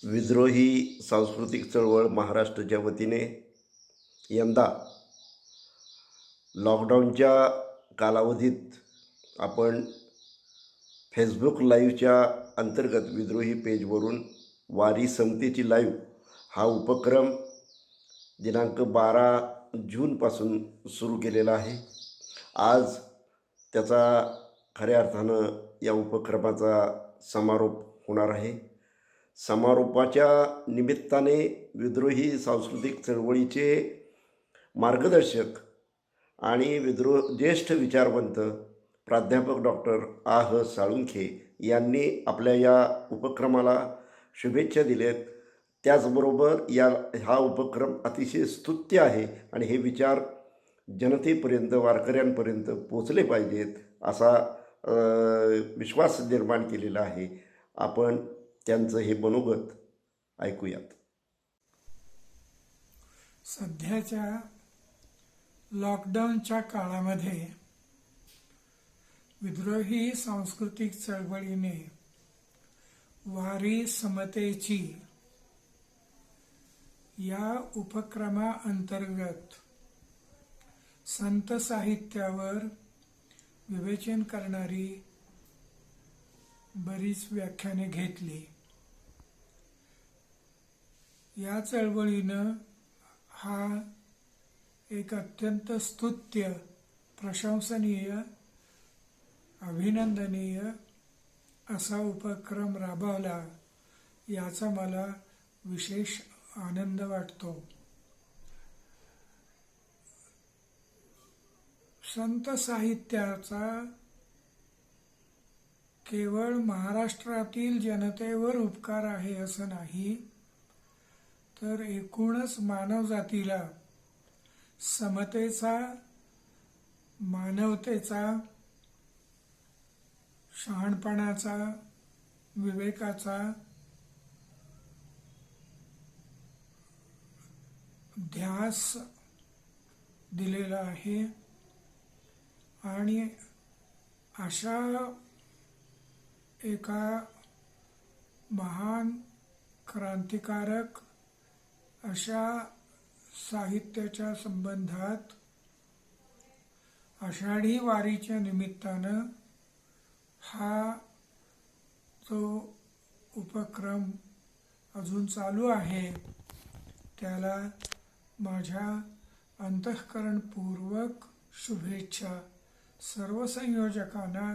विद्रोही सांस्कृतिक चळवळ महाराष्ट्राच्या वतीने यंदा लॉकडाऊनच्या कालावधीत आपण फेसबुक लाईव्हच्या अंतर्गत विद्रोही पेजवरून वारी समतेची लाईव्ह हा उपक्रम दिनांक 12 जूनपासून सुरू केलेला आहे. आज त्याचा खऱ्या अर्थानं या उपक्रमाचा समारोप होणार आहे. समारोपाच्या निमित्ताने विद्रोही सांस्कृतिक चळवळीचे मार्गदर्शक आणि ज्येष्ठ विचारवंत प्राध्यापक डॉक्टर आह साळुंखे यांनी आपल्या या उपक्रमाला शुभेच्छा दिल्यात. त्याचबरोबर हा उपक्रम अतिशय स्तुत्य आहे आणि हे विचार जनतेपर्यंत वारकऱ्यांपर्यंत पोचले पाहिजेत असा विश्वास निर्माण केलेला आहे. आपण त्यांचं हे मनोगत ऐकूयात. सध्याच्या लॉकडाऊनच्या काळामध्ये विद्रोही सांस्कृतिक चळवळीने वारी समतेची या उपक्रमाअंतर्गत संत साहित्यावर विवेचन करणारी बरीच व्याख्याने घेतली. या चळवळीनं हा एक अत्यंत स्तुत्य, प्रशंसनीय, अभिनंदनीय असा उपक्रम राबवला याचा मला विशेष आनंद वाटतो. संत साहित्याचा केवळ महाराष्ट्रातील जनतेवर उपकार आहे असं नाही, तर एकूणच मानवजातीला समतेचा, मानवतेचा, शहाणपणाचा, विवेकाचा ध्यास दिलेला आहे. आणि अशा एका महान क्रांतिकारक अशा साहित्याच्या संबंधात आषाढी वारीच्या निमित्तानं हा जो उपक्रम अजून चालू आहे त्याला माझ्या अंतःकरणपूर्वक शुभेच्छा. सर्व संयोजकांना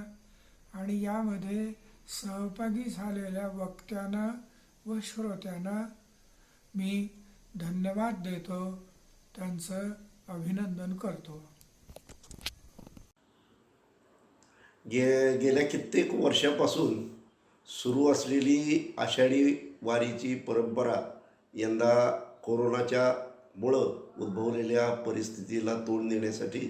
आणि यामध्ये सहभागी झालेल्या वक्त्यांना व श्रोत्यांना मी धन्यवाद देतो, त्यांचं अभिनंदन करतो. गेल्या कित्येक वर्षापासून सुरू असलेली आषाढी वारीची परंपरा यंदा कोरोनाच्या मुळं उद्भवलेल्या परिस्थितीला तोंड देण्यासाठी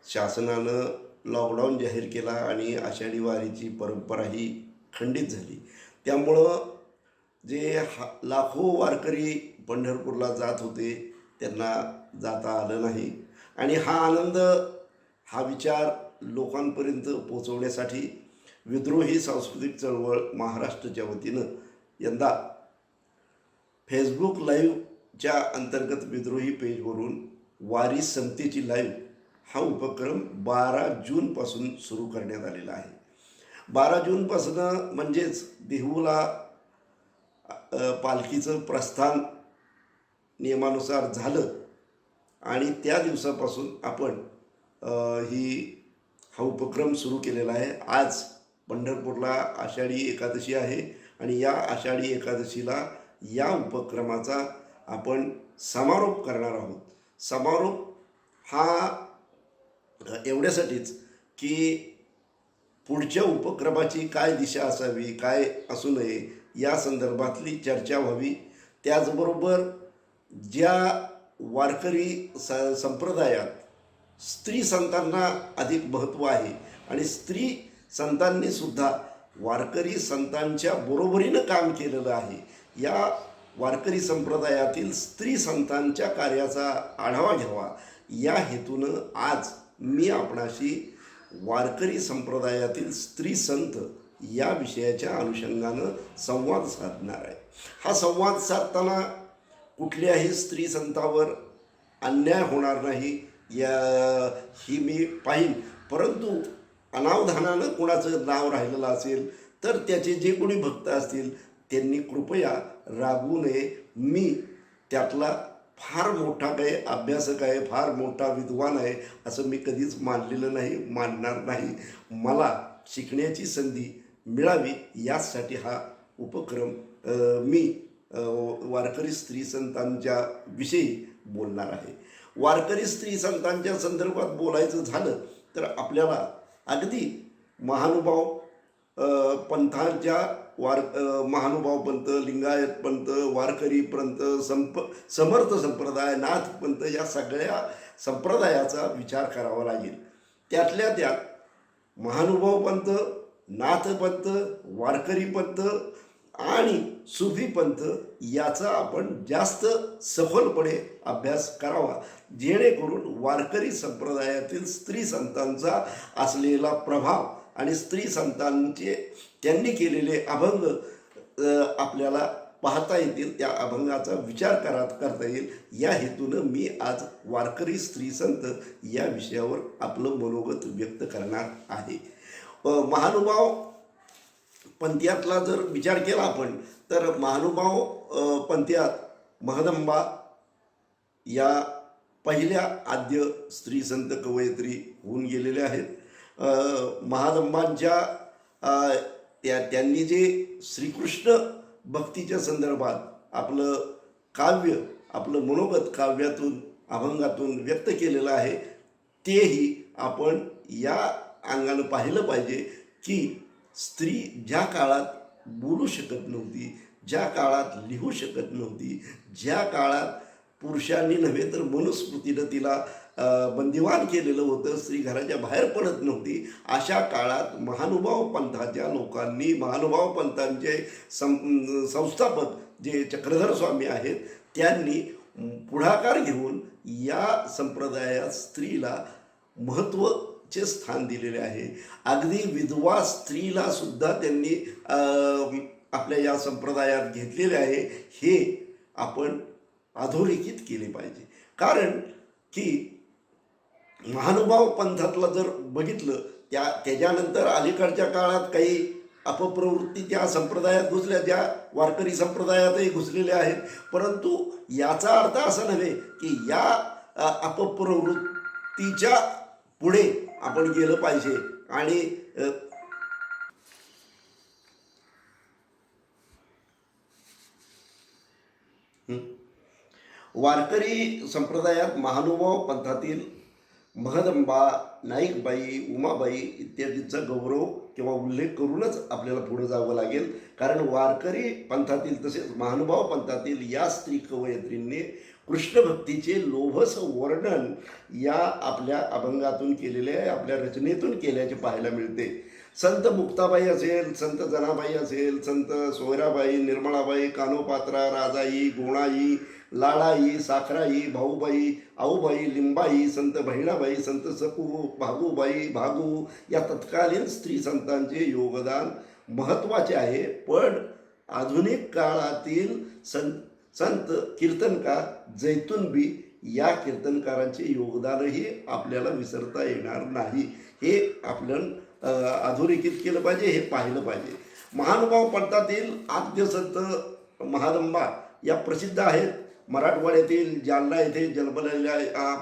शासनानं लॉकडाऊन जाहीर केला आणि आषाढी वारीची परंपरा ही खंडित झाली. त्यामुळं जे लाखो वारकरी पंढरपूरला जात होते त्यांना जाता आलं नाही. आणि हा आनंद, हा विचार लोकांपर्यंत पोचवण्यासाठी विद्रोही सांस्कृतिक चळवळ महाराष्ट्राच्या वतीनं यंदा फेसबुक लाईव्हच्या अंतर्गत विद्रोही पेजवरून वारी समतेची लाईव्ह हा उपक्रम 12 जूनपासून सुरू करण्यात आलेला आहे. 12 जूनपासून म्हणजेच देहूला पालखीचं प्रस्थान नियमानुसार झालं आणि त्या दिवसापासून आपण हा उपक्रम सुरू केलेला आहे. आज पंढरपूरला आषाढी एकादशी आहे आणि या आषाढी एकादशीला या उपक्रमाचा आपण समारोप करणार आहोत. समारोप हा एवढ्यासाठीच की पुढच्या उपक्रमाची काय दिशा असावी, काय असू नये या संदर्भातली चर्चा व्हावी. त्याचबरोबर ज्या वारकरी संप्रदायात स्त्री संतांना अधिक महत्त्व आहे आणि स्त्री संतांनीसुद्धा वारकरी संतांच्या बरोबरीनं काम केलेलं आहे, या वारकरी संप्रदायातील स्त्री संतांच्या कार्याचा आढावा घ्यावा या हेतूनं आज मी आपणाशी वारकरी संप्रदायातील स्त्री संत या विषयाच्या अनुषंगानं संवाद साधणार आहे. हा संवाद साधताना कुठल्याही स्त्री संतावर अन्याय होणार नाही ही मी पाहीन. परंतु अनावधानानं कुणाचं नाव राहिलेलं असेल तर त्याचे जे कोणी भक्त असतील त्यांनी कृपया रागवू नये. मी त्यातला फार मोठा काही अभ्यासक आहे, फार मोठा विद्वान आहे असं मी कधीच मानलेलं नाही, मानणार नाही. मला शिकण्याची संधी मिळावी यासाठी हा उपक्रम मी वारकरी स्त्री संतांच्या विषयी बोलणार आहे. वारकरी स्त्री संतांच्या संदर्भात बोलायचं झालं तर आपल्याला अगदी महानुभाव पंथांच्या महानुभाव पंथ, लिंगायत पंथ, वारकरी पंथ, समर्थ संप्रदाय, नाथ पंथ या सगळ्या संप्रदायाचा विचार करावा लागेल. त्यातल्या त्यात महानुभाव पंथ, नाथ पंथ, वारकरी पंथ आणि सुफी पंथ याचा आपण जास्त सखोलपणे अभ्यास करावा, जेणेकरून वारकरी संप्रदायातील स्त्री संतांचा असलेला प्रभाव आणि स्त्री संतांचे त्यांनी केलेले अभंग आपल्याला पाहता येतील, त्या अभंगाचा विचार करता येईल. या हेतूनं मी आज वारकरी स्त्री संत या विषयावर आपलं मनोगत व्यक्त करणार आहे. महानुभाव पंथ्यातला जर विचार केला आपण तर महानुभाव पंथ्यात महदंबा या पहिल्या आद्य स्त्री संत कवयित्री होऊन गेलेल्या आहेत. महादंबांच्या त्यांनी जे श्रीकृष्ण भक्तीच्या संदर्भात आपलं काव्य, आपलं मनोगत काव्यातून अभंगातून व्यक्त केलेलं आहे, तेही आपण या अंगानं पाहिलं पाहिजे की स्त्री ज्या काळात बोलू शकत नव्हती, ज्या काळात लिहू शकत नव्हती, ज्या काळात पुरुषांनी नव्हे तर मनुस्मृतीनं तिला बंदिवान केलेलं होतं, स्त्री घराच्या बाहेर पडत नव्हती, अशा काळात महानुभाव पंथाच्या लोकांनी, महानुभाव पंथांचे संस्थापक जे चक्रधर स्वामी आहेत, त्यांनी पुढाकार घेऊन या संप्रदायात स्त्रीला महत्त्वाचे स्थान दिलेले आहे. अगदी विधवा स्त्रीला सुद्धा त्यांनी आपल्या या संप्रदायात घेतलेले आहे. हे आपण अधोरेखित केले पाहिजे. कारण की महानुभाव पंथातला जर बघितलं त्याच्यानंतर अलीकडच्या काळात काही अपप्रवृत्ती त्या संप्रदायात घुसल्या, ज्या वारकरी संप्रदायातही घुसलेल्या आहेत. परंतु याचा अर्थ असा नव्हे की या अपप्रवृत्तीच्या पुढे आपण गेलं पाहिजे आणि वारकरी संप्रदायात महानुभाव पंथातील महदंबा, नाईकबाई, उमाबाई इत्यादींचा गौरव किंवा उल्लेख करूनच आपल्याला पुढे जावं लागेल. कारण वारकरी पंथातील तसेच महानुभाव पंथातील या स्त्री कवयित्रींनी कृष्णभक्तीचे लोभस वर्णन या आपल्या अभंगातून केलेले आहे, आपल्या रचनेतून केल्याचे पाहायला मिळते. संत मुक्ताबाई असेल, संत जनाबाई असेल, संत सोयराबाई, निर्मळाबाई, कानोपात्रा, राजाई, गोणाई, लाडाई, साखराई, भाऊबाई, आऊबाई, लिंबाई, संत बहिणाबाई, संत सकू, भागूबाई, भागू या तत्कालीन स्त्री संतांचे योगदान महत्त्वाचे आहे. पण आधुनिक काळातील संत कीर्तनकार जैतूनबी या कीर्तनकारांचे योगदानही आपल्याला विसरता येणार नाही. हे आपण अधोरेखित केलं पाहिजे, हे पाहिलं पाहिजे. महानुभाव पंथातील आद्य संत महादंबा या प्रसिद्ध आहेत. मराठवाड्यातील जालना येथे जन्मलेल्या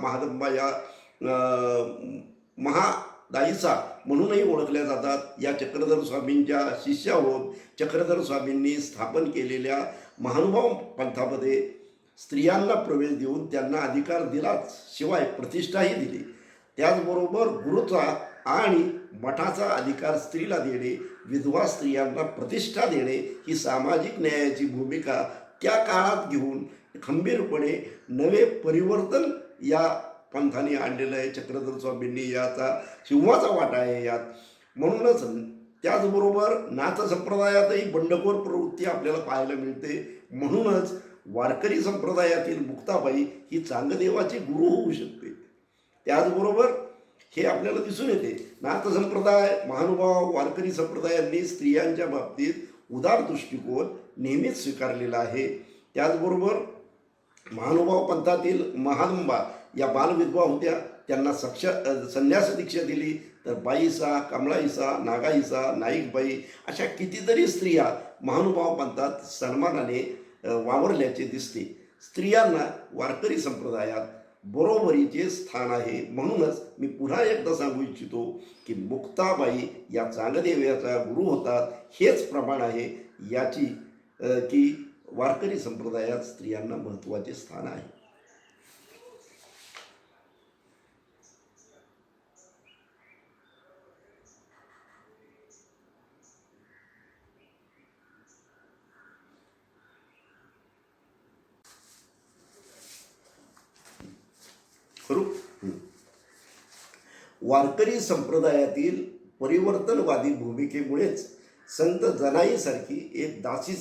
महादंबा या महादायिसा म्हणूनही ओळखल्या जातात. या चक्रधर स्वामींच्या शिष्या होत चक्रधर स्वामींनी स्थापन केलेल्या महानुभाव पंथामध्ये स्त्रियांना प्रवेश देऊन त्यांना अधिकार दिलाच, शिवाय प्रतिष्ठाही दिली. त्याचबरोबर गुरुचा आणि मठाचा अधिकार स्त्रीला देणे, विधवा स्त्रियांना प्रतिष्ठा देणे ही सामाजिक न्यायाची भूमिका त्या काळात घेऊन खंबीरपणे नवे परिवर्तन या पंथाने आणलेलं आहे. चक्रधर स्वामींनी याचा सिंहाचा वाटा आहे यात. म्हणूनच त्याचबरोबर नाथ संप्रदायातही बंडखोर प्रवृत्ती आपल्याला पाहायला मिळते. म्हणूनच वारकरी संप्रदायातील मुक्ताबाई ही चांगदेवाची गुरु होऊ शकते. त्याचबरोबर हे आपल्याला दिसून येते. नाथ संप्रदाय, महानुभाव, वारकरी संप्रदायांनी स्त्रियांच्या बाबतीत उदार दृष्टिकोन नेहमीच स्वीकारलेला आहे. त्याचबरोबर महानुभाव पंथातील महादंबा या बालविधवा होत्या. त्यांना संन्यास दीक्षा दिली. तर बाईसा, कमळाईसा, नागाईसा, नाईकबाई अशा कितीतरी स्त्रिया महानुभाव पंथात सन्मानाने वावरल्याचे दिसते. स्त्रियांना वारकरी संप्रदायात बरोबरीचे स्थान आहे. म्हणूनच मी पुन्हा एकदा सांगू इच्छितो की मुक्ताबाई या चांगदेवाचा गुरु होतात. हेच प्रमाण आहे याची की वारकरी संप्रदायात स्त्रियांना महत्त्वाचे स्थान आहे. वारकरी संप्रदायातील परिवर्तनवादी भूमिकेमुळेच संत जनाईसारखी एक दासी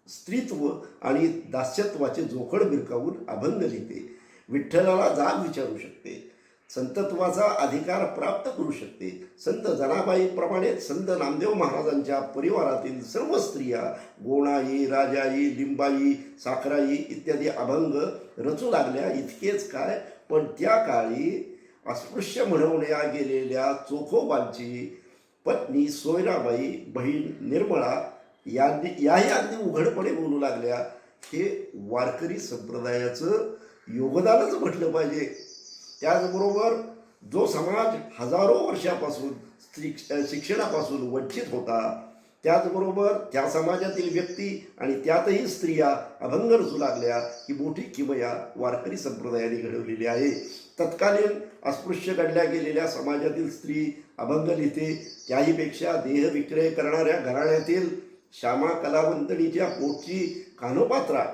स्त्रीत्व आणि दास्यत्वाचे जोखड भिरकावून अभंग लिहिते. विठ्ठलाला जाब विचारू शकते. संतत्वाचा अधिकार प्राप्त करू शकते. संत जनाबाईप्रमाणेच संत नामदेव महाराजांच्या परिवारातील सर्व स्त्रिया गोणाई, राजाई, लिंबाई, साखराई इत्यादी अभंग रचू लागल्या. इतकेच काय, पण त्या काळी अस्पृश्य म्हणवल्या गेलेल्या चोखोबांची पत्नी सोयराबाई, बहीण निर्मळा याही अगदी उघडपणे बोलू लागल्या. हे वारकरी संप्रदायाचं योगदानच म्हटलं पाहिजे. त्याचबरोबर जो समाज हजारो वर्षापासून शिक्षणापासून वंचित होता, त्याचबरोबर त्या समाजातील व्यक्ती आणि त्यातही स्त्रिया अभंग रचू लागल्या, ही मोठी किमया वारकरी संप्रदायाने घडवलेली आहे. तत्कालीन अस्पृश्य गणल्या गेलेल्या समाजातील स्त्री अभंग लिहिते. त्याहीपेक्षा देहविक्रय करणाऱ्या घराण्यातील श्यामा कलावंतणीच्या पोटची कानोपात्रा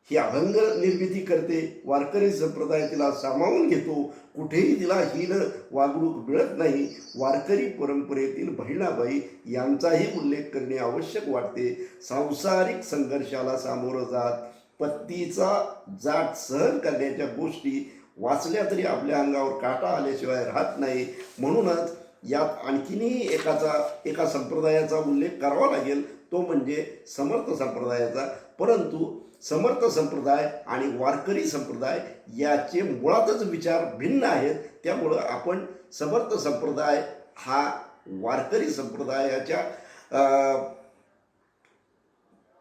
ही अभंग निर्मिती करते. वारकरी संप्रदाय तिला सामावून घेतो. कुठेही तिला हीन वागणूक मिळत नाही. वारकरी परंपरेतील बहिणाबाई यांचाही उल्लेख करणे आवश्यक वाटते. सांसारिक संघर्षाला सामोरं जात पत्नीचा जाट सहन करण्याच्या गोष्टी वाचल्या तरी आपल्या अंगावर काटा आल्याशिवाय राहत नाही. म्हणूनच यात आणखीनही एका संप्रदायाचा उल्लेख करावा लागेल, तो म्हणजे समर्थ संप्रदायाचा. परंतु समर्थ संप्रदाय आणि वारकरी संप्रदाय याचे मुळातच विचार भिन्न आहेत. त्यामुळं आपण समर्थ संप्रदाय हा वारकरी संप्रदायाच्या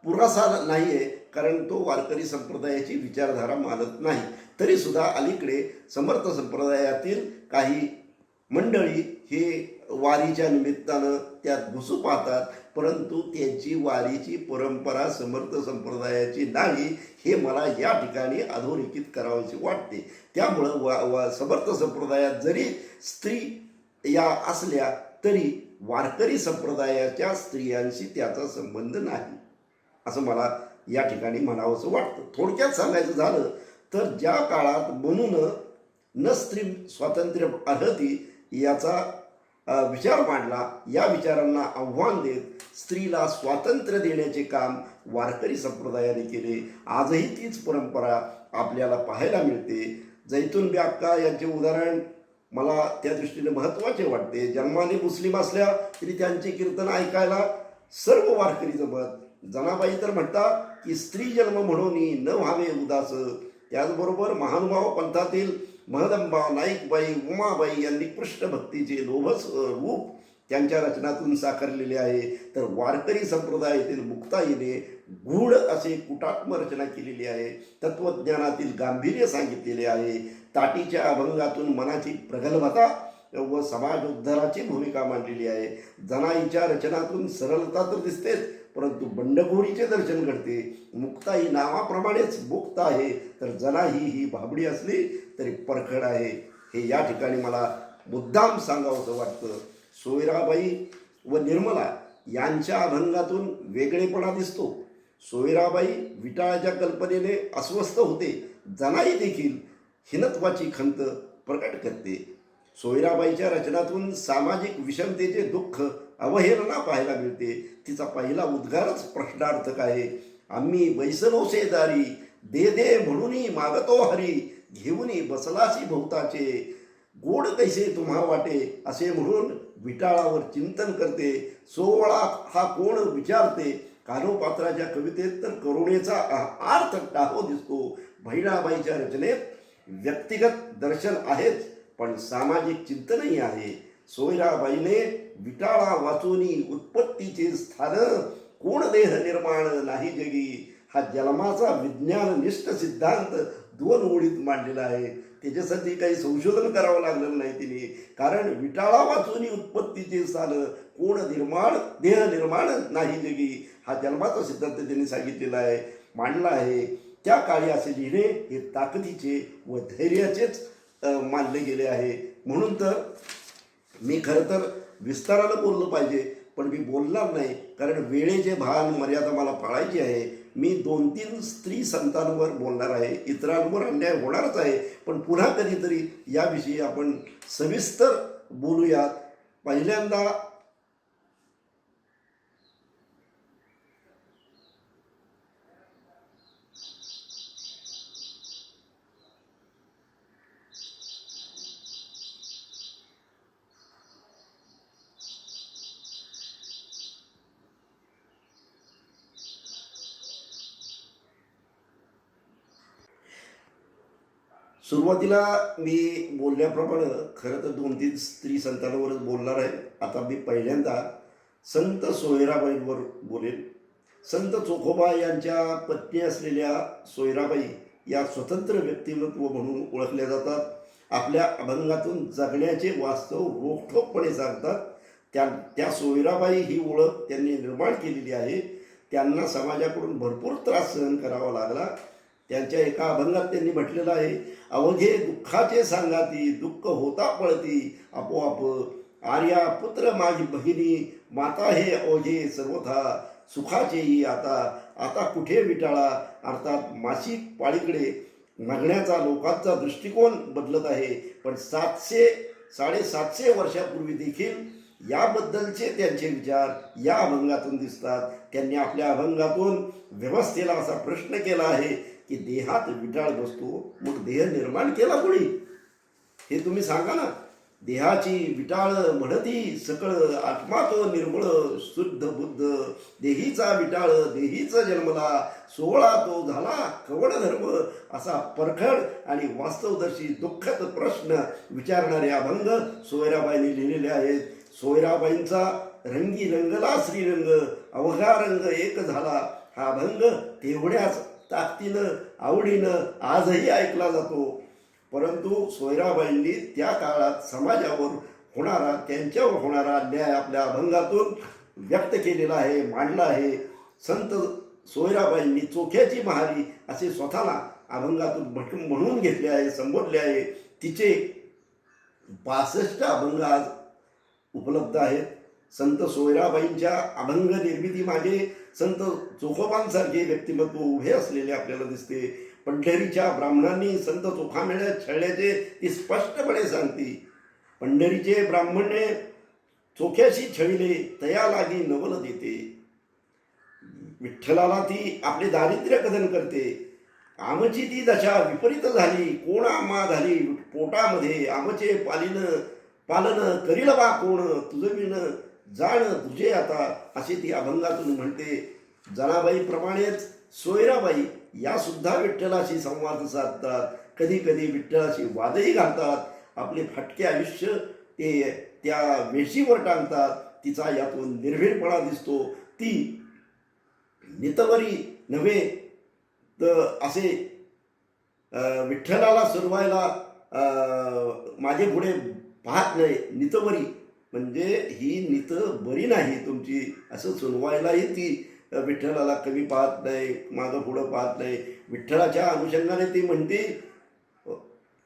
पुरासा नाही आहे, कारण तो वारकरी संप्रदायाची विचारधारा मानत नाही. तरीसुद्धा अलीकडे समर्थ संप्रदायातील काही मंडळी हे वारीच्या निमित्तानं त्यात घुसू पाहतात, परंतु त्यांची वारीची परंपरा समर्थ संप्रदायाची नाही, हे मला या ठिकाणी अधोरेखित करावयाचे वाटते. त्यामुळं समर्थ संप्रदायात जरी स्त्री या असल्या तरी वारकरी संप्रदायाच्या स्त्रियांशी त्याचा संबंध नाही, असं मला या ठिकाणी म्हणावंसं वाटतं. थोडक्यात सांगायचं झालं तर ज्या काळात म्हणून न स्त्री स्वातंत्र्य अर्हती याचा विचार मांडला, या विचारांना आव्हान देत स्त्रीला स्वातंत्र्य देण्याचे काम वारकरी संप्रदायाने केले. आजही तीच परंपरा आपल्याला पाहायला मिळते. जैतून अक्का यांचे उदाहरण मला त्या दृष्टीने महत्त्वाचे वाटते. जन्माने मुस्लिम असल्या तरी त्यांचे कीर्तन ऐकायला सर्व वारकरी जमत. जनाबाई तर म्हणतात की स्त्री जन्म म्हणून न व्हावे उदास. त्याचबरोबर महानुभाव पंथातील महदंबा, नाईकबाई, उमाबाई यांनी कृष्ण भक्तीचे लोभस रूप त्यांच्या रचनातून साकारलेले आहे. तर वारकरी संप्रदायातील मुक्ताईने गूढ असे कुटात्म रचना केलेली आहे. तत्वज्ञानातील गांभीर्य सांगितलेले आहे. ताटीच्या अभंगातून मनाची प्रगल्भता व समाजोद्धाराची भूमिका मांडलेली आहे. जनाईच्या रचनातून सरलता तर दिसतेच, परंतु बंडखोरीचे दर्शन घडते. मुक्ताई नावाप्रमाणेच मुक्त आहे, तर जनाई ही भाबडी असली तरी परखड आहे, हे या ठिकाणी मला मुद्दाम सांगावंसं वाटतं. सोयराबाई व निर्मला यांच्या अभंगातून वेगळेपणा दिसतो. सोयराबाई विटाळाच्या कल्पनेने अस्वस्थ होते. जनाई देखील हिनत्वाची खंत प्रकट करते. सोयराबाईच्या रचनातून सामाजिक विषमतेचे दुःख, अवहेलना पाहायला मिळते. तिचा पहिला उद्गारच प्रश्नार्थक आहे. आम्ही बैसलो शेजारी, दे दे म्हणून मागतो हरी, घेऊन बसलासी भोवताचे, गोड कैसे तुम्हा वाटे असे म्हणून विटाळावर चिंतन करते. सोवळा हा कोण विचारते. कानोपात्राच्या कवितेत तर करुणेचा अर्थ टाहो दिसतो. बहिणाबाईच्या रचनेत व्यक्तिगत दर्शन आहेच, पण सामाजिक चिंतनही आहे. सोयराबाईने विटाळा वाचूनी उत्पत्तीचे स्थान, कोण देह निर्माण नाही जगी, हा जन्माचा विज्ञाननिष्ठ सिद्धांत 2 ओळीत मांडलेला आहे. त्याच्यासाठी काही संशोधन करावं लागलं नाही तिने, कारण विटाळा वाचून उत्पत्तीचे स्थान, कोण देह निर्माण नाही जगी, हा जन्माचा सिद्धांत त्यांनी सांगितलेला आहे, मांडला आहे. त्या काळी असे लिहिणे हे ताकदीचे व धैर्याचेच मानले गेले आहे. म्हणून तर मी खरं तर विस्तारानं बोललं पाहिजे, पण मी बोलणार नाही, कारण वेळेचे भान मर्यादा मला पाळायची आहे. मी 2-3 स्त्री संतांवर बोलणार आहे, इतरांवर अन्याय होणारच आहे, पण पुन्हा कधीतरी याविषयी आपण सविस्तर बोलूयात. पहिल्यांदा सुरुवातीला मी बोलल्याप्रमाणे खरं तर 2-3 स्त्री संतांवरच बोलणार आहे. आता मी पहिल्यांदा संत सोयराबाईंवर बोलेन. संत चोखोबा यांच्या पत्नी असलेल्या सोयराबाई या स्वतंत्र व्यक्तिमत्व म्हणून ओळखल्या जातात. आपल्या अभंगातून जगण्याचे वास्तव रोखठोकपणे सांगतात. त्या सोयराबाई ही ओळख त्यांनी निर्माण केलेली आहे. त्यांना समाजाकडून भरपूर त्रास सहन करावा लागला. त्यांच्या एका अभंगात त्यांनी म्हटलेलं आहे, अवघे दुःखाचे सांगाती, दुःख होता पळती आपोआप, आर्या पुत्र माझी बहिणी, माता हे अवघे सर्वथा, सुखाचेही आता आता कुठे विटाळा. अर्थात मासिक पाळीकडे मागण्याचा लोकांचा दृष्टिकोन बदलत आहे, पण 700-750 वर्षापूर्वी देखील याबद्दलचे त्यांचे विचार या अभंगातून दिसतात. त्यांनी आपल्या अभंगातून व्यवस्थेला असा प्रश्न केला आहे की देहात विटाळ बसतो, मग देह निर्माण केला कोणी? हे तुम्ही सांगा ना. देहाची विटाळ म्हणती सकळ, आत्मा तो निर्मळ शुद्ध बुद्ध, देहीचा विटाळ देहीच जन्मला, सोहळा तो झाला कवड धर्म. असा परखड आणि वास्तवदर्शी दुःखद प्रश्न विचारणारे अभंग सोयराबाईंनी लिहिलेले आहेत. सोयराबाईंचा रंगी रंगला श्रीरंग, अवघा रंग एक झाला, हा अभंग तेवढ्याच ताकदीनं आवडीनं आजही ऐकला जातो. परंतु सोयराबाईंनी त्या काळात समाजावर होणारा, त्यांच्यावर होणारा अन्याय आपल्या अभंगातून व्यक्त केलेला आहे, मांडला आहे. संत सोयराबाईंनी चोख्याची महारी असे स्वतःला अभंगातून म्हणून घेतले आहे, संबोधले आहे. तिचे 62 अभंग आज उपलब्ध आहेत. संत सोयराबाईंच्या अभंग निर्मिती मागे संत चोखोबांसारखे व्यक्तिमत्व उभे असलेले आपल्याला दिसते. पंढरीच्या ब्राह्मणांनी संत चोखामेळ्यात छळल्याचे ती स्पष्टपणे सांगते. पंढरीचे ब्राह्मणे चोख्याशी छळिले, तया लागी नवल देते. विठ्ठलाला ती आपले दारिद्र्य कथन करते. आमची ती दशा विपरीत झाली, कोण आम्हा झाली पोटामध्ये, आमचे पालन करील बा कोण, तुझं विण जाण तुझे आता, असे ती अभंगातून म्हणते. जनाबाईप्रमाणेच सोयराबाई या सुद्धा विठ्ठलाशी संवाद साधतात, कधी कधी विठ्ठलाशी वादही घालतात. आपले फाटके आयुष्य ते त्या वेशीवर टांगतात. तिचा यातून निर्भीडपणा दिसतो. ती नितवरी नव्हे तर असे विठ्ठलाला सुरवायला माझे पुढे पाहत नाही. नितवरी म्हणजे ही नित बरी नाही तुमची, असं सुनवायलाही ती विठ्ठलाला कमी पाहत नाही, मागं पुढं पाहत नाही. विठ्ठलाच्या अनुषंगाने ती म्हणते,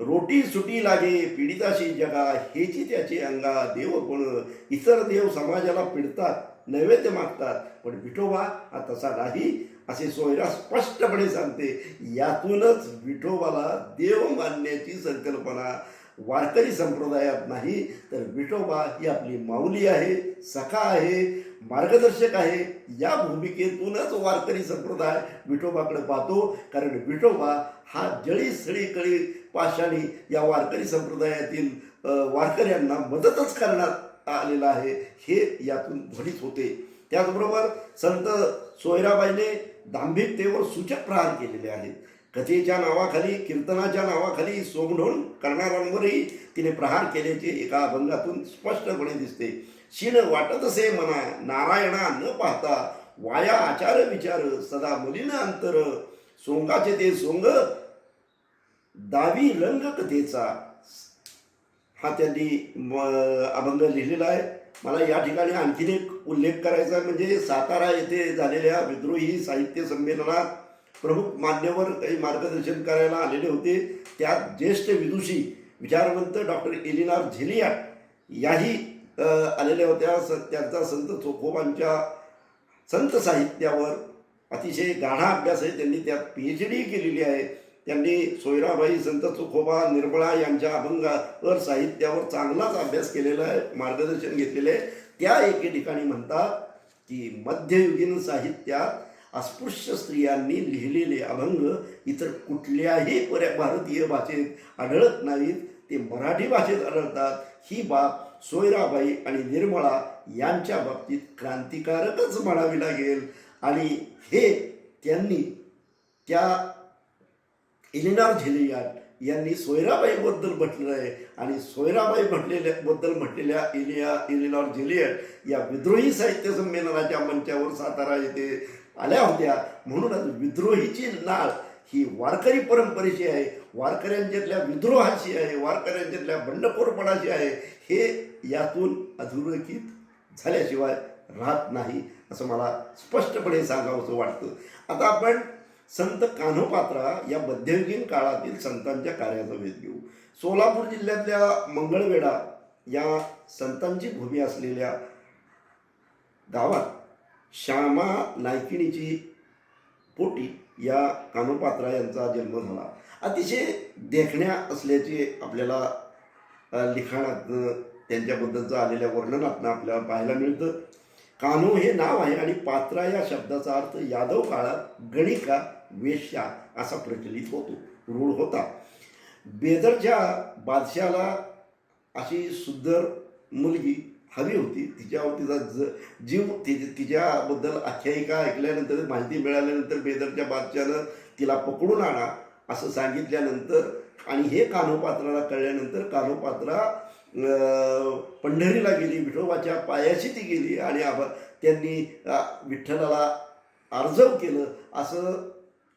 रोटी सुटी लागे पीडिताशी जगा, हेची त्याची अंगा देव कोण. इतर देव समाजाला पिडतात, नैवेद्य मागतात, पण विठोबा हा तसा नाही, असे सोयरा स्पष्टपणे सांगते. यातूनच विठोबाला देव मानण्याची संकल्पना वारकरी संप्रदायात नाही, तर विठोबा ही आपली माऊली आहे, सखा आहे, मार्गदर्शक आहे. या भूमिकेतूनच वारकरी संप्रदाय विठोबाकडे पाहतो. कारण विठोबा हा जळी स्थळी कळी पाषाणी या वारकरी संप्रदायातील वारकऱ्यांना मदतच करण्यात आलेला आहे हे यातून भरीत होते. त्याचबरोबर संत सोयराबाईने दांभिकतेवर सूचक प्रहार केलेले आहेत. कथेच्या नावाखाली, कीर्तनाच्या नावाखाली सोंगढोण करणाऱ्यांवरही तिने प्रहार केल्याचे एका अभंगातून स्पष्टपणे दिसते. शिण वाटत असे मना नारायणा न पाहता, वाया आचार विचार सदा मलिन अंतर, सोंगाचे ते सोंग दावी रंग कथेचा, हा त्यांनी अभंग लिहिलेला आहे. मला या ठिकाणी आणखीन एक उल्लेख करायचा म्हणजे सातारा येथे झालेल्या विद्रोही साहित्य संमेलनात प्रमुख मान्यवर काही मार्गदर्शन करायला आलेले होते. त्यात ज्येष्ठ विदुषी विचारवंत डॉक्टर एलिनार झेलियाट याही आलेल्या होत्या. त्यांचा संत तुकोबांच्या संत साहित्यावर अतिशय गाढा अभ्यास आहे. त्यांनी त्यात PhD केलेली आहे. त्यांनी सोयराबाई, संत तुकोबा, निर्मळा यांच्या अभंगावर, साहित्यावर चांगलाच अभ्यास केलेला आहे, मार्गदर्शन घेतलेले आहे. त्या एके ठिकाणी म्हणतात की मध्ययुगीन साहित्यात अस्पृश्य स्त्रियांनी लिहिलेले अभंग इतर कुठल्याही भारतीय भाषेत आढळत नाहीत, ते मराठी भाषेत आढळतात. ही बाब सोयराबाई आणि निर्मळा यांच्या बाबतीत क्रांतिकारकच म्हणावी लागेल. आणि हे त्यांनी त्या एलिनार झेलियाट यांनी सोयराबाईबद्दल म्हटलं आहे. आणि सोयराबाई म्हटलेल्या एलिनार झेलियाट या विद्रोही साहित्य संमेलनाच्या मंचावर सातारा येथे आल्या होत्या. म्हणूनच विद्रोहीची नाळ ही वारकरी परंपरेची आहे, वारकऱ्यांच्यातल्या विद्रोहाची आहे, वारकऱ्यांच्यातल्या बंडखोरपणाची आहे. हे यातून अधोरेखित झाल्याशिवाय राहत नाही असं मला स्पष्टपणे सांगावंसं वाटतं. आता आपण संत कान्होपात्रा या मध्ययुगीन काळातील संतांच्या कार्याचा वेध घेऊ. सोलापूर जिल्ह्यातल्या मंगळवेढा या संतांची भूमी असलेल्या गावात श्यामा नायकिणीची पोटी या कान्होपात्रा यांचा जन्म झाला. अतिशय देखण्या असल्याचे आपल्याला लिखाणातनं, त्यांच्याबद्दलचं आलेल्या वर्णनातनं आपल्याला पाहायला मिळतं. कान्हो हे नाव आहे आणि पात्रा या शब्दाचा अर्थ यादव काळात गणिका, वेश्या असा प्रचलित रूढ होता. बेदरच्या बादशाला अशी सुंदर मुलगी हवी होती. तिच्यावर तिचा जीव तिच्याबद्दल आख्यायिका ऐकल्यानंतर, माहिती मिळाल्यानंतर बेदरच्या बादशानं तिला पकडून आणा असं सांगितल्यानंतर आणि हे कान्होपात्राला कळल्यानंतर कान्होपात्रा पंढरीला गेली, विठोबाच्या पायाशी ती गेली आणि त्यांनी विठ्ठलाला आर्जव केलं असं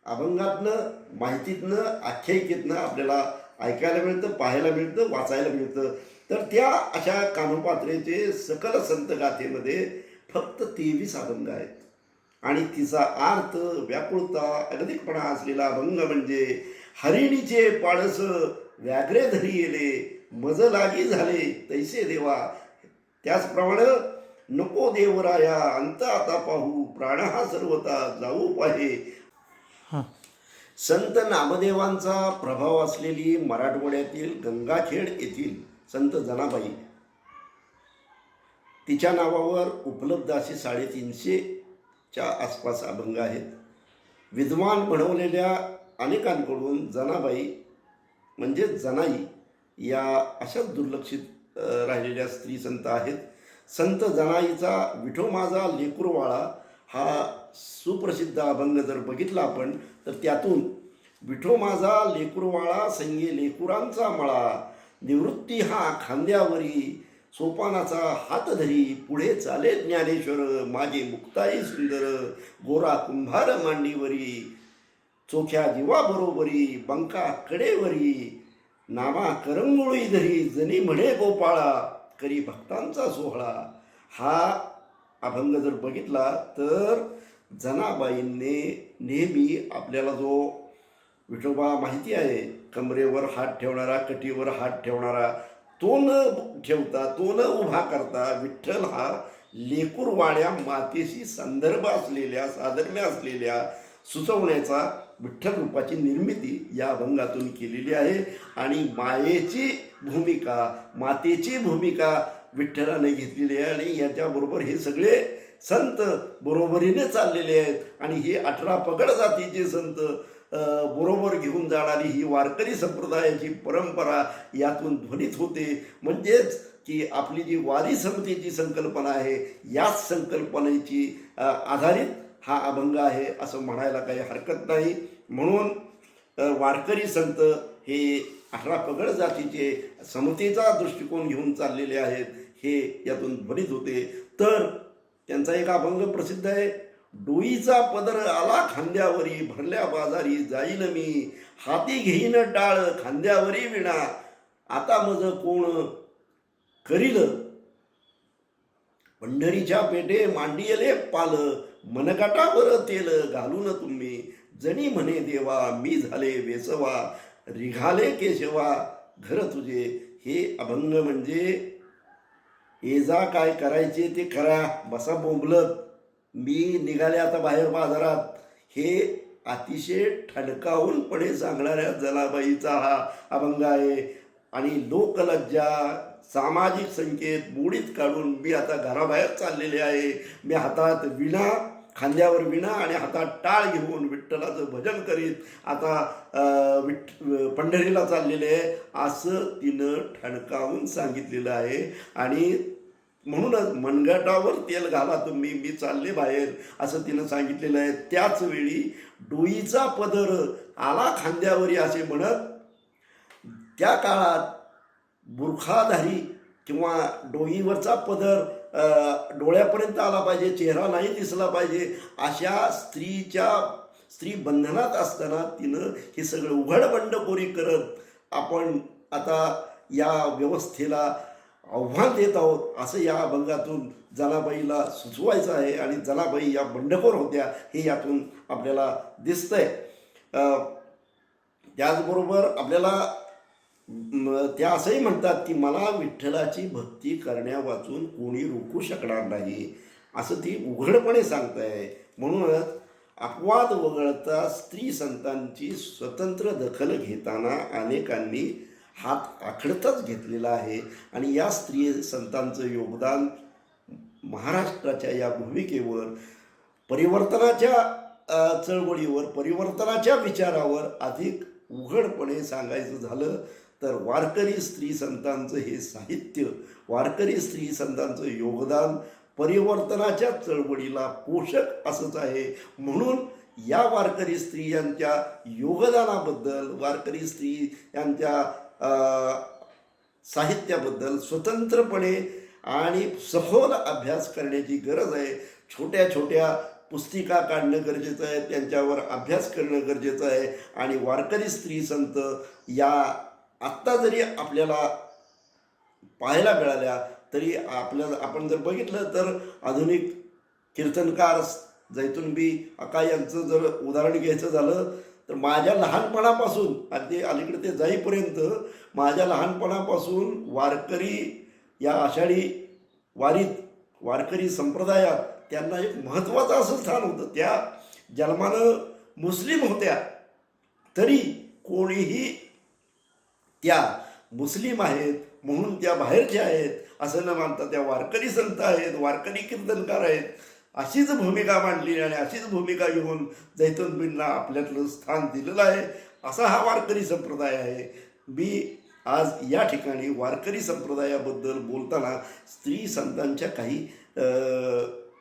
अभंगातनं, माहितीतनं, आख्यायिकेतनं आपल्याला ऐकायला मिळतं, पाहायला मिळतं, वाचायला मिळतं. तर त्या अशा कान्होपात्रेचे सकल संत गाथेमध्ये फक्त 23 अभंग आहेत. आणि तिचा अर्थ, व्याकुळता, अगतिकपणा असलेला अभंग म्हणजे हरिणीचे पाडस व्याघ्रे धरी येले, मज लागी झाले तैसे देवा. त्याचप्रमाणे नको देवराया अंत आता पाहू, प्राण हा सर्वता जाऊ पाहे. संत नामदेवांचा प्रभाव असलेली मराठवाड्यातील गंगाखेड येथील संत जनाबाई, तिच्या नावावर उपलब्ध असे 350च्या आसपास अभंग आहेत. विद्वान बनवलेल्या अनेकांकडून जनाबाई म्हणजे जनाई या अशाच दुर्लक्षित राहिलेल्या स्त्री संत आहेत. संत जनाईचा विठो माझा लेकुरवाळा हा सुप्रसिद्ध अभंग जर बघितला आपण तर त्यातून विठो माझा लेकुरवाळा संगे लेकुरांचा मळा, निवृत्ती हा खांद्यावरी सोपानाचा हात धरी, पुढे चाले ज्ञानेश्वर माझे मुक्ताई सुंदर, गोरा कुंभार मांडीवरी, चोख्या जीवाबरोबरी, बंका कडेवरी, नामा करंगोळी धरी, जनी म्हणे गोपाळा, करी भक्तांचा सोहळा. हा अभंग जर बघितला तर जनाबाईंनी नेहमी आपल्याला जो विठोबा माहिती आहे, कमरेवर हात ठेवणारा, कटीवर हात ठेवणारा, तो न ठेवता, तो न उभा करता विठ्ठल हा लेकुरवाड्या मातेशी संदर्भ असलेल्या, साधर्म्य असलेल्या सुचवण्याचा विठ्ठल रूपाची निर्मिती या अभंगातून केलेली आहे. आणि मायेची भूमिका, मातेची भूमिका विठ्ठलाने घेतलेली आहे. आणि याच्याबरोबर हे सगळे संत बरोबरीने चाललेले आहेत आणि हे 18 पगड जातीचे संत बरोबर घेऊन जाणारी ही वारकरी संप्रदायाची परंपरा यातून ध्वनित होते. म्हणजेच की आपली जी वारी समतेची संकल्पना आहे याच संकल्पनेची आधारित हा अभंग आहे असं म्हणायला काही हरकत नाही. म्हणून वारकरी संत हे 18 पगड जातीचे समतेचा दृष्टिकोन घेऊन चाललेले आहेत हे यातून ध्वनित होते. तर त्यांचा एक अभंग प्रसिद्ध आहे. डोईचा पदर आला खांद्यावरी, भरल्या बाजारी जाईन मी, हाती घेईन टाळ खांद्यावरी विणा, आता मज कोण करील, पंढरीच्या पेठे मांडियले पाल, मनगटावर तेल घालून तुम्ही, जणी म्हणे देवा मी झाले वेसवा, रिघाले केशवा घर तुझे. हे अभंग म्हणजे ये जा काय करायचे ते करा, बसा बोंबलत, मी निघाले आता बाहेर बाजारात. हे अतिशय ठणकावूनपणे सांगणाऱ्या जनाबाईचा हा अभंग आहे. आणि लोकलज्जा सामाजिक संकेत मोडीत काढून मी आता घराबाहेर चाललेले आहे. मी हातात विणा, खांद्यावर विणा आणि हातात टाळ घेऊन विठ्ठलाचं भजन करीत आता पंढरीला चाललेले आहे असं तिनं ठणकावून सांगितलेलं आहे. आणि म्हणूनच मनगटावर तेल घाला तुम्ही, मी चालले बाहेर असं तिनं सांगितलेलं आहे. त्याच वेळी डोईचा पदर आला खांद्यावरी असे म्हणत त्या काळात बुरखाधारी किंवा डोईवरचा पदर डोळ्यापर्यंत आला पाहिजे, चेहरा नाही दिसला पाहिजे अशा स्त्री बंधनात असताना तिनं हे सगळं उघड बंडखोरी करत आपण आता या व्यवस्थेला आव्हान देत आहोत असं या अभंगातून जनाबाईला सुचवायचं आहे. आणि जनाबाई या बंडखोर होत्या हे यातून आपल्याला दिसतंय. त्याचबरोबर आपल्याला त्या असंही म्हणतात की मला विठ्ठलाची भक्ती करण्या वाचून कोणी रोखू शकणार नाही असं ती उघडपणे सांगताय. म्हणूनच अपवाद वगळता स्त्री संतांची स्वतंत्र दखल घेताना अनेकांनी हात आखडतच घेतलेला आहे. आणि या स्त्री संतांचं योगदान महाराष्ट्राच्या या भूमिकेवर, परिवर्तनाच्या चळवळीवर, परिवर्तनाच्या विचारावर अधिक उघडपणे सांगायचं झालं तर वारकरी स्त्री संतांचं हे साहित्य, वारकरी स्त्री संतांचं योगदान परिवर्तनाच्या चळवळीला पोषक असंच आहे. म्हणून या वारकरी स्त्रियांच्या योगदानाबद्दल, वारकरी स्त्री यांच्या साहित्याबद्दल स्वतंत्रपणे आणि सखोल अभ्यास करण्याची गरज आहे. छोट्या छोट्या पुस्तिका काढणं गरजेचं आहे, त्यांच्यावर अभ्यास करणं गरजेचं आहे. आणि वारकरी स्त्री संत या आत्ता जरी आपल्याला पाहायला मिळाल्या तरी आपण जर बघितलं तर आधुनिक कीर्तनकार जैतूनबी अक्का यांचं जर उदाहरण घ्यायचं झालं तर माझ्या लहानपणापासून अगदी अलीकडे ते जाईपर्यंत माझ्या लहानपणापासून वारकरी या आषाढी वारीत, वारकरी संप्रदायात त्यांना एक महत्त्वाचं असं स्थान होतं. त्या जन्मानं मुस्लिम होत्या तरी कोणीही त्या मुस्लिम आहेत म्हणून त्या बाहेरच्या आहेत असं न मानता त्या वारकरी संत आहेत, वारकरी कीर्तनकार आहेत अशीच भूमिका मांडली आणि अशीच भूमिका घेऊन जैतूनबींना आपल्यातलं स्थान दिलेलं आहे. असा हा वारकरी संप्रदाय आहे. मी आज या ठिकाणी वारकरी संप्रदायाबद्दल बोलताना स्त्री संतांच्या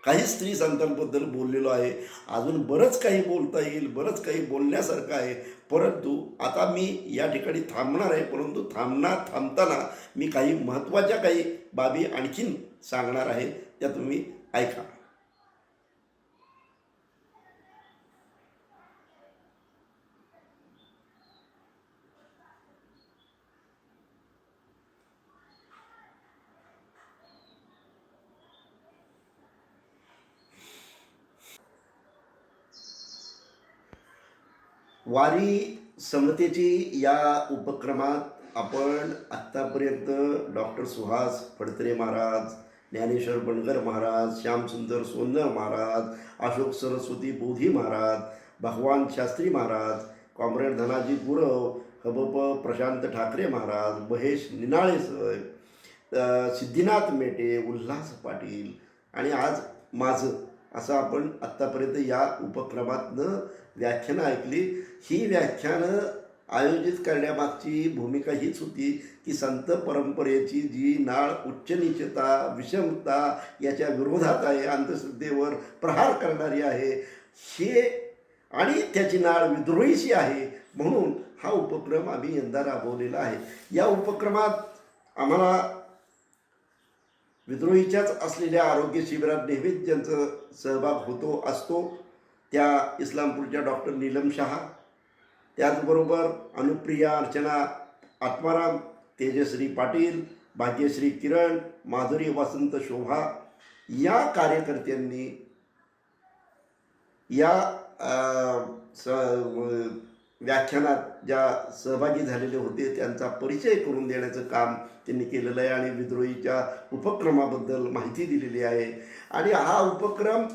काही स्त्री संतांबद्दल बोललेलो आहे. अजून बरंच काही बोलता येईल, बरंच काही बोलण्यासारखं आहे. परंतु आता मी या ठिकाणी थांबणार आहे. परंतु थांबताना मी काही महत्त्वाच्या काही बाबी आणखीन सांगणार आहे, त्या तुम्ही ऐका. वारी समतेची या उपक्रमात आपण आत्तापर्यंत डॉक्टर सुहास फडतरे महाराज, ज्ञानेश्वर बनगर महाराज, श्यामसुंदर सोनर महाराज, अशोक सरस्वती बोधी महाराज, भगवान शास्त्री महाराज, कॉम्रेड धनाजी गुरव, हबप प्रशांत ठाकरे महाराज, महेश निनाळे साहेब, सिद्धीनाथ मेटे, उल्हास पाटील आणि आज माझं असं आपण आत्तापर्यंत या उपक्रमातनं व्याख्यानं ऐकली. ही व्याख्यानं आयोजित करण्यामागची भूमिका हीच होती की संत परंपरेची जी नाळ उच्च नीचता विषमता याच्या विरोधात आहे, अंधश्रद्धेवर प्रहार करणारी आहे, हे आणि त्याची नाळ विद्रोहीची आहे, म्हणून हा उपक्रम आम्ही यंदा राबवलेला आहे. या उपक्रमात आम्हाला विद्रोहीच्याच असलेल्या आरोग्य शिबिरात नेहमीच ज्यांचा सहभाग असतो त्या इस्लामपूरच्या डॉक्टर नीलम शहा, त्याचबरोबर अनुप्रिया अर्चना आत्माराम, तेजश्री पाटील, भाग्यश्री किरण, माधुरी वसंत शोभा या कार्यकर्त्यांनी या व्याख्यानात ज्या सहभागी झालेले होते त्यांचा परिचय करून देण्याचं काम त्यांनी केलेलं आहे आणि विद्रोहीच्या उपक्रमाबद्दल माहिती दिलेली आहे. आणि हा उपक्रम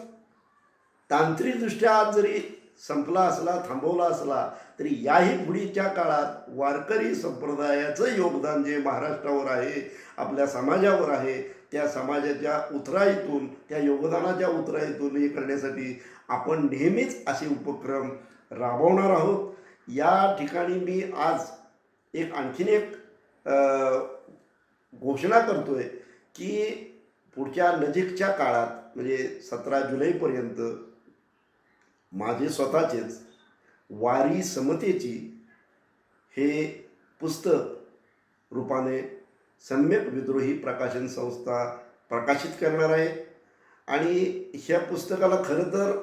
तांत्रिकदृष्ट्या आज जरी संपला असला, थांबवला असला, तरी याही पुढीच्या काळात वारकरी संप्रदायाचं योगदान जे महाराष्ट्रावर आहे, आपल्या समाजावर आहे, त्या समाजाच्या उतराईतून, त्या योगदानाच्या उतराईतून हे करण्यासाठी आपण नेहमीच असे उपक्रम राबवणार आहोत. या ठिकाणी मी आज आणखीन एक घोषणा करतोय की पुढच्या नजीकच्या काळात म्हणजे 17 जुलैपर्यंत माझे स्वतःचेच वारी समतेची हे पुस्तक रूपाने सम्यक विद्रोही प्रकाशन संस्था प्रकाशित करणार आहे. आणि ह्या पुस्तकाला खरं तर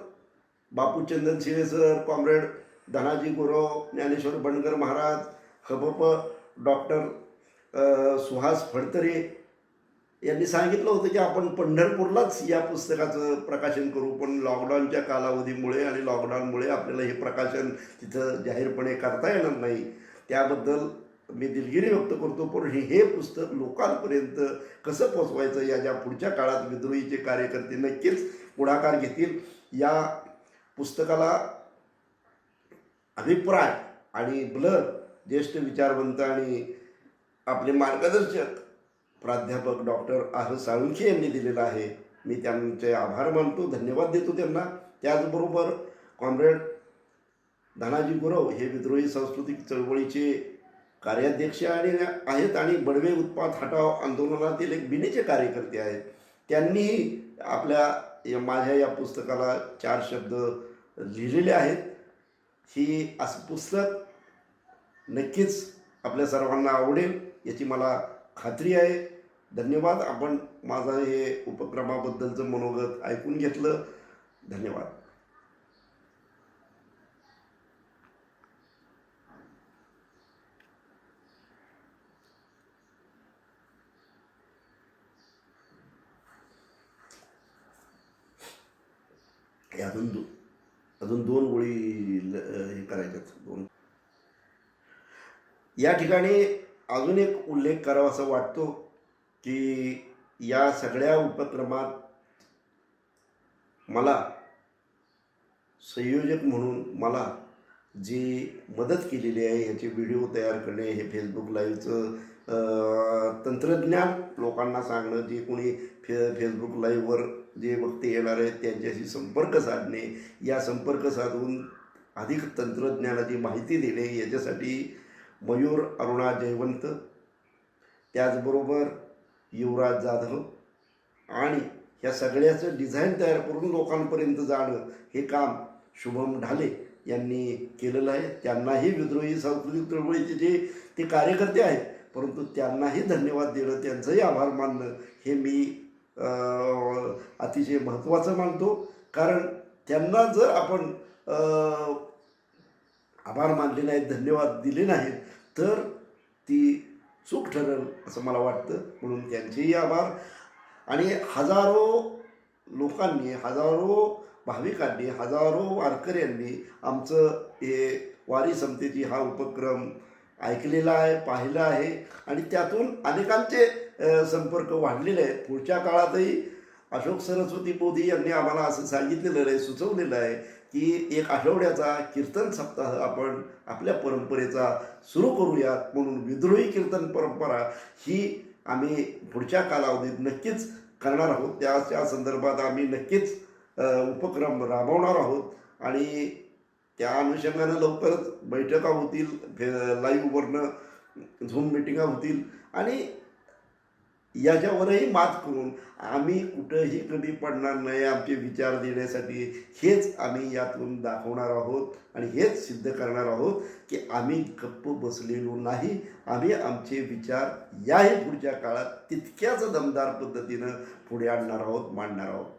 बापू चंदन शिवे सर, कॉम्रेड धनाजी गुरव, ज्ञानेश्वर बंडगर महाराज, खबप डॉक्टर सुहास फडतरे यांनी सांगितलं होतं की आपण पंढरपूरलाच या पुस्तकाचं प्रकाशन करू, पण लॉकडाऊनच्या कालावधीमुळे आणि लॉकडाऊनमुळे आपल्याला हे प्रकाशन तिथं जाहीरपणे करता येणार नाही. त्याबद्दल मी दिलगिरी व्यक्त करतो. पण हे पुस्तक लोकांपर्यंत कसं पोचवायचं याच्या पुढच्या काळात विद्रोहीचे कार्यकर्ते नक्कीच पुढाकार घेतील. या पुस्तकाला अभिप्राय आणि ब्लर ज्येष्ठ विचारवंत आणि आपले मार्गदर्शक प्राध्यापक डॉक्टर आर साळुंखे यांनी दिलेला आहे. मी त्यांचे आभार मानतो, धन्यवाद देतो त्यांना. त्याचबरोबर कॉम्रेड धनाजी गुरव हे विद्रोही सांस्कृतिक चळवळीचे कार्याध्यक्ष आहेत आणि बडवे उत्पात हटाव आंदोलनातील एक बिनीचे कार्यकर्ते आहेत. त्यांनीही माझ्या या पुस्तकाला 4 शब्द लिहिलेले आहेत. ही असं पुस्तक नक्कीच आपल्या सर्वांना आवडेल याची मला खात्री आहे. धन्यवाद. आपण माझं हे उपक्रमाबद्दलचं मनोगत ऐकून घेतलं. धन्यवाद. अजून 2 ओळी हे करायच्यात. 2 या ठिकाणी अजून एक उल्लेख करावा असं वाटतो की या सगळ्या उपक्रमात मला संयोजक म्हणून मला जी मदत केलेली आहे, याचे व्हिडिओ तयार करणे, हे फेसबुक लाईव्हचं तंत्रज्ञान लोकांना सांगणं, जे कोणी फेसबुक लाईव्हवर जे वक्ते येणार आहेत त्यांच्याशी संपर्क साधणे, या संपर्क साधून अधिक तंत्रज्ञानाची माहिती देणे, याच्यासाठी मयूर अरुणा जयवंत, त्याचबरोबर युवराज जाधव आणि ह्या सगळ्याचं डिझाईन तयार करून लोकांपर्यंत जाणं हे काम शुभम ढाले यांनी केलेलं आहे. त्यांनाही विद्रोही सांस्कृतिक चळवळीचे जे ते कार्यकर्ते आहेत, परंतु त्यांनाही धन्यवाद देणं, त्यांचंही आभार मानणं हे मी अतिशय महत्त्वाचं मानतो. कारण त्यांना जर आपण आभार मानले नाहीत, धन्यवाद दिले नाहीत, तर ती चूक ठरेल असं मला वाटतं. म्हणून त्यांचेही आभार. आणि हजारो लोकांनी, हजारो भाविकांनी, हजारो वारकऱ्यांनी आमचं हे वारी समतेची हा उपक्रम ऐकलेला आहे, पाहिला आहे आणि त्यातून अनेकांचे संपर्क वाढलेले आहेत. पुढच्या काळातही अशोक सरस्वती मोदी यांनी आम्हाला असं सांगितलेलं आहे, सुचवलेलं आहे की एक आठवड्याचा कीर्तन सप्ताह आपण आपल्या परंपरेचा सुरू करूयात. म्हणून विद्रोही कीर्तन परंपरा ही आम्ही पुढच्या कालावधीत नक्कीच करणार आहोत. त्या संदर्भात आम्ही नक्कीच उपक्रम राबवणार आहोत आणि त्या अनुषंगानं लवकरच बैठका होतील, लाईव्हवरनं झूम मिटिंगा होतील आणि याच्यावरही मात करून आम्ही कुठंही कमी पडणार नाही. आमचे विचार देण्यासाठी हेच आम्ही यातून दाखवणार आहोत आणि हेच सिद्ध करणार आहोत की आम्ही गप्प बसलेलो नाही. आम्ही आमचे विचार याही पुढच्या काळात तितक्याच दमदार पद्धतीनं पुढे आणणार आहोत, मांडणार आहोत.